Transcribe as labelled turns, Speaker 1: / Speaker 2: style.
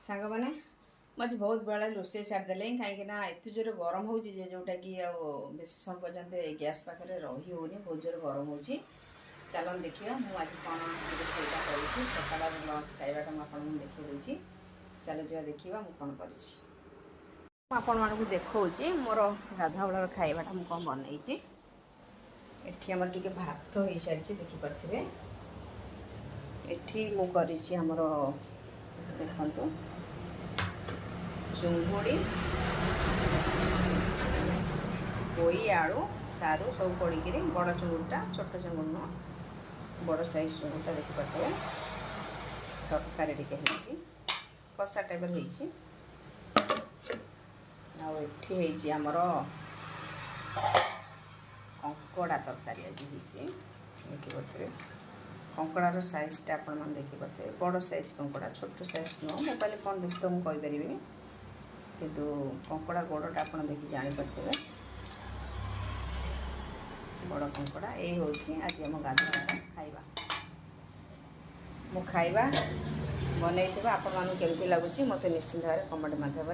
Speaker 1: सांग मैंने मुझे बहुत बेला रोसे छाड़देले कहीं एत जोर गरम हो जोटा कि बेस समय पर्यंत गैस पाखे रही होनी बहुत जोर गरम हो चल देखिए मुझे कौन रोसईटा कर सकाल लंच खावाटा मुझे देखी दूसरी चल जा देखा मुझे कौन कर आपको देखा मोर गाधा बेलर खावाटा मुझे कौन बनई एटी आम टे भात हो सारी देखिपे एटी मुझर देखु चुंगुड़ी पोई आलू सारू सब पड़ी बड़ चुंगुड़ीटा छोट चुंगुड़ी नुह बड़ साइज चुंगुड़ीटा देखिपे तरकारी टे कषा टाइप आठी आमर कंकड़ा तरकारी आज देखिए कंकड़ार साइजटा आपण देखिपे बड़ साइज कंकड़ा छोट साइज नुह मोबाइल कौन देश तो मुझे कहीपरि किंतु कंकड़ा गोड़टा आप देखिए जापे बड़ कंकड़ा ये हूँ आज आम गाधुआ खाइबा मो खाइबा बनई आपण केमती लगुच मत निश्चिंत भाव कमेंट माध्यम